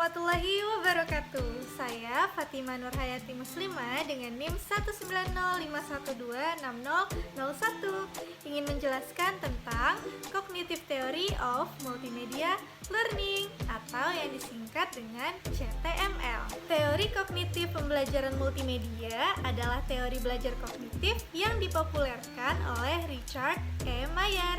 warahmatullahi wabarakatuh. Saya Fatimah Nurhayati Muslimah dengan NIM 19051260001 ingin menjelaskan tentang Cognitive Theory of Multimedia Learning atau yang disingkat dengan CTML. Teori kognitif pembelajaran multimedia adalah teori belajar kognitif yang dipopulerkan oleh Richard E. Mayer.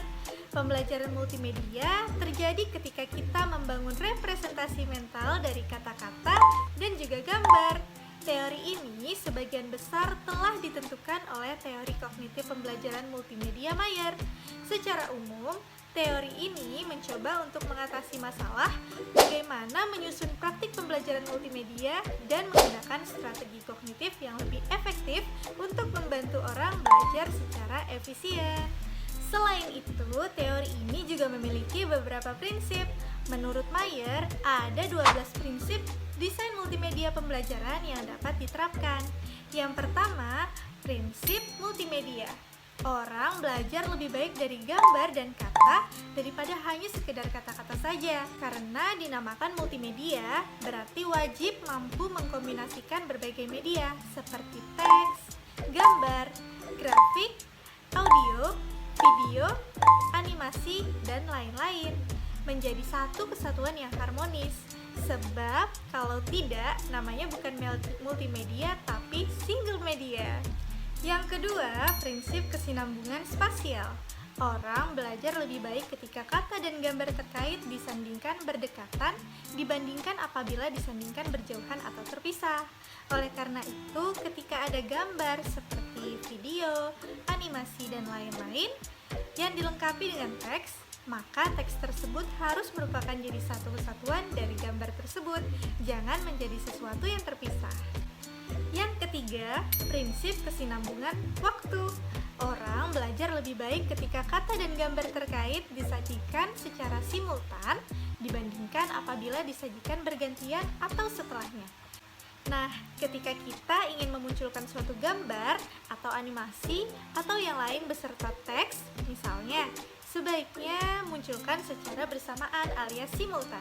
Pembelajaran multimedia terjadi ketika kita membangun representasi mental dari kata-kata dan juga gambar. Teori ini sebagian besar telah ditentukan oleh teori kognitif pembelajaran multimedia Mayer. Secara umum, teori ini mencoba untuk mengatasi masalah bagaimana menyusun praktik pembelajaran multimedia dan menggunakan strategi kognitif yang lebih efektif untuk membantu orang belajar secara efisien. Selain itu, teori ini juga memiliki beberapa prinsip. Menurut Mayer, ada 12 prinsip desain multimedia pembelajaran yang dapat diterapkan. Yang pertama, prinsip multimedia. Orang belajar lebih baik dari gambar dan kata daripada hanya sekedar kata-kata saja. Karena dinamakan multimedia, berarti wajib mampu mengkombinasikan berbagai media seperti teks, gambar, grafik, audio, video, animasi, dan lain-lain menjadi satu kesatuan yang harmonis. Sebab kalau tidak, namanya bukan multimedia tapi single media. Yang kedua, prinsip kesinambungan spasial. Orang belajar lebih baik ketika kata dan gambar terkait disandingkan berdekatan dibandingkan apabila disandingkan berjauhan atau terpisah. Oleh karena itu, ketika ada gambar seperti video, animasi, dan lain-lain yang dilengkapi dengan teks, maka teks tersebut harus merupakan jadi satu kesatuan dari gambar tersebut, jangan menjadi sesuatu yang terpisah. Yang ketiga, prinsip kesinambungan waktu. Orang belajar lebih baik ketika kata dan gambar terkait disajikan secara simultan dibandingkan apabila disajikan bergantian atau setelahnya. Nah, ketika kita ingin memunculkan suatu gambar atau animasi atau yang lain beserta teks, misalnya, sebaiknya munculkan secara bersamaan alias simultan.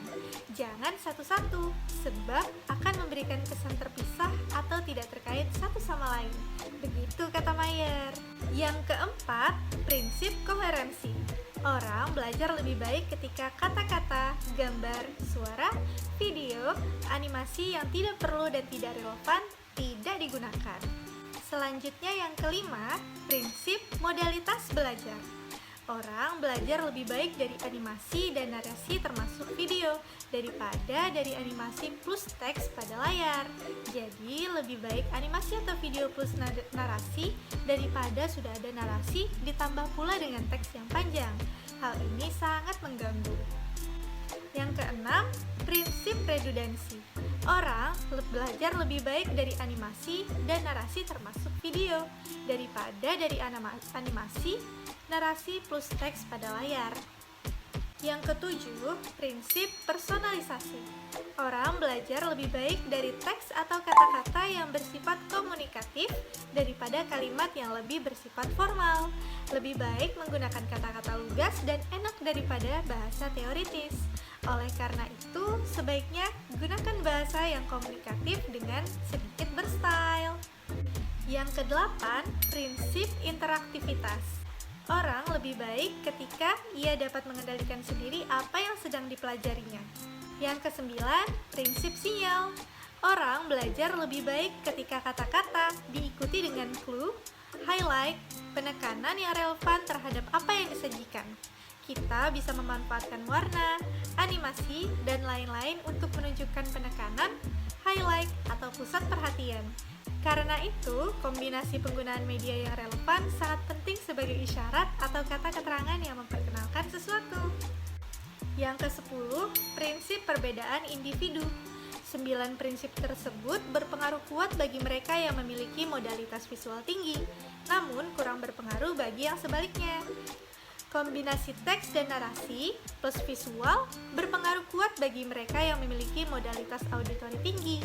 Jangan satu-satu, sebab akan memberikan kesan terpisah atau tidak terkait satu sama lain. Begitu kata Mayer. Yang keempat, prinsip koherensi. Orang belajar lebih baik ketika kata-kata, gambar, suara, video, animasi yang tidak perlu dan tidak relevan tidak digunakan. Selanjutnya yang kelima, prinsip modalitas belajar. Orang belajar lebih baik dari animasi dan narasi termasuk video daripada dari animasi plus teks pada layar. Jadi lebih baik animasi atau video plus narasi daripada sudah ada narasi ditambah pula dengan teks yang panjang. Hal ini sangat mengganggu. Yang keenam, prinsip redundansi. Orang belajar lebih baik dari animasi dan narasi termasuk video daripada dari animasi, narasi plus teks pada layar. Yang ketujuh, prinsip personalisasi. Orang belajar lebih baik dari teks atau kata-kata yang bersifat komunikatif daripada kalimat yang lebih bersifat formal. Lebih baik menggunakan kata-kata lugas dan enak daripada bahasa teoritis. Oleh karena itu, sebaiknya gunakan bahasa yang komunikatif dengan sedikit berstyle. Yang kedelapan, prinsip interaktivitas. Orang lebih baik ketika ia dapat mengendalikan sendiri apa yang sedang dipelajarinya. Yang kesembilan, prinsip sinyal. Orang belajar lebih baik ketika kata-kata diikuti dengan clue, highlight, penekanan yang relevan terhadap apa yang disajikan. Kita bisa memanfaatkan warna, animasi, dan lain-lain untuk menunjukkan penekanan, highlight, atau pusat perhatian. Karena itu, kombinasi penggunaan media yang relevan sangat penting sebagai isyarat atau kata keterangan yang memperkenalkan sesuatu. Yang ke-10, prinsip perbedaan individu. 9 prinsip tersebut berpengaruh kuat bagi mereka yang memiliki modalitas visual tinggi, namun kurang berpengaruh bagi yang sebaliknya. Kombinasi teks dan narasi plus visual berpengaruh kuat bagi mereka yang memiliki modalitas auditori tinggi,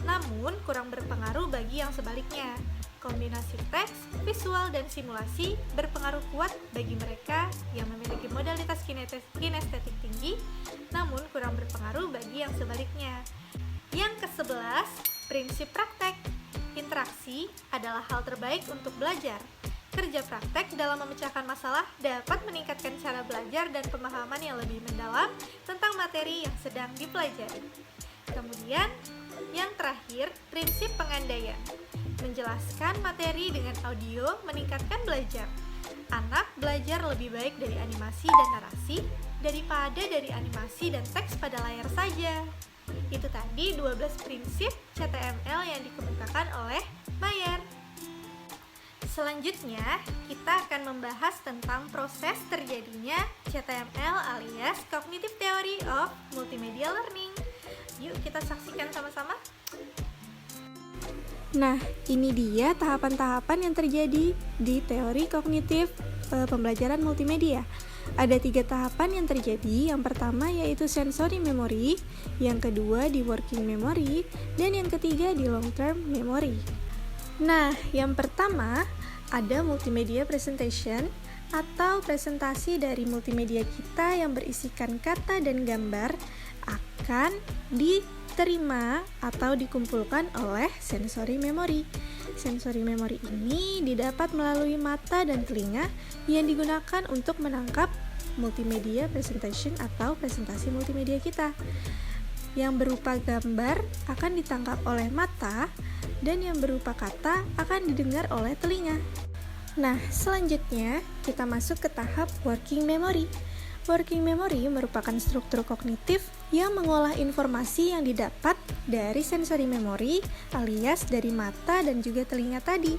namun kurang berpengaruh bagi yang sebaliknya. kombinasi teks, visual, dan simulasi berpengaruh kuat bagi mereka yang memiliki modalitas kinestetik tinggi, namun kurang berpengaruh bagi yang sebaliknya. Yang ke-11, prinsip praktek. Interaksi adalah hal terbaik untuk belajar. Kerja praktek dalam memecahkan masalah dapat meningkatkan cara belajar dan pemahaman yang lebih mendalam tentang materi yang sedang dipelajari. Kemudian, yang terakhir, prinsip pengandaian. Menjelaskan materi dengan audio meningkatkan belajar. Anak belajar lebih baik dari animasi dan narasi daripada dari animasi dan teks pada layar saja. Itu tadi 12 prinsip CTML yang dikemukakan oleh Mayer. Selanjutnya, kita akan membahas tentang proses terjadinya CTML alias Cognitive Theory of Multimedia Learning. Yuk kita saksikan sama-sama. Nah, ini dia tahapan-tahapan yang terjadi di teori kognitif pembelajaran multimedia. Ada 3 tahapan yang terjadi. Yang pertama yaitu sensory memory, yang kedua di working memory, dan yang ketiga di long term memory. Nah, yang pertama ada multimedia presentation atau presentasi dari multimedia kita yang berisikan kata dan gambar akan diterima atau dikumpulkan oleh sensory memory. Sensory memory ini didapat melalui mata dan telinga yang digunakan untuk menangkap multimedia presentation atau presentasi multimedia kita. Yang berupa gambar akan ditangkap oleh mata dan yang berupa kata akan didengar oleh telinga. Nah, selanjutnya kita masuk ke tahap working memory. Working memory merupakan struktur kognitif yang mengolah informasi yang didapat dari sensory memory alias dari mata dan juga telinga tadi.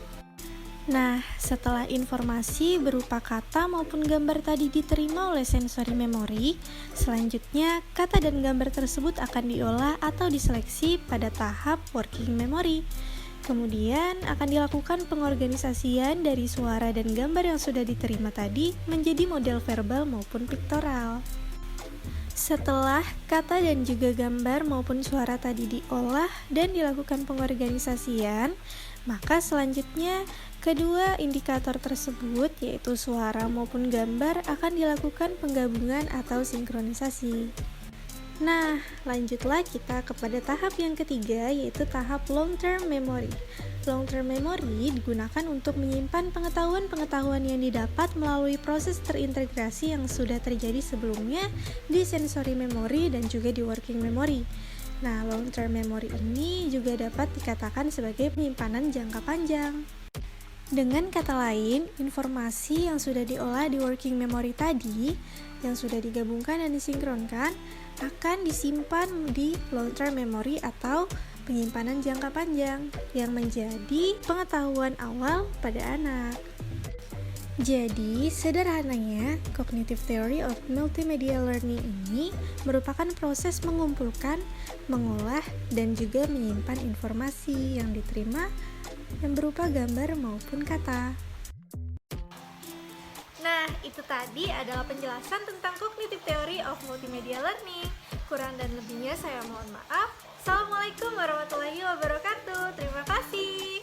Nah, setelah informasi berupa kata maupun gambar tadi diterima oleh sensory memory, selanjutnya kata dan gambar tersebut akan diolah atau diseleksi pada tahap working memory. Kemudian akan dilakukan pengorganisasian dari suara dan gambar yang sudah diterima tadi menjadi model verbal maupun piktoral. Setelah kata dan juga gambar maupun suara tadi diolah dan dilakukan pengorganisasian, maka selanjutnya kedua indikator tersebut yaitu suara maupun gambar akan dilakukan penggabungan atau sinkronisasi. Nah, lanjutlah kita kepada tahap yang ketiga yaitu tahap long term memory. Long term memory digunakan untuk menyimpan pengetahuan-pengetahuan yang didapat melalui proses terintegrasi yang sudah terjadi sebelumnya di sensory memory dan juga di working memory. Nah, long term memory ini juga dapat dikatakan sebagai penyimpanan jangka panjang. Dengan kata lain, informasi yang sudah diolah di working memory tadi, yang sudah digabungkan dan disinkronkan, akan disimpan di long term memory atau penyimpanan jangka panjang, yang menjadi pengetahuan awal pada anak. Jadi, sederhananya, Cognitive Theory of Multimedia Learning ini merupakan proses mengumpulkan, mengolah, dan juga menyimpan informasi yang diterima yang berupa gambar maupun kata. Nah, itu tadi adalah penjelasan tentang Cognitive Theory of Multimedia Learning. Kurang dan lebihnya saya mohon maaf. Assalamualaikum warahmatullahi wabarakatuh. Terima kasih.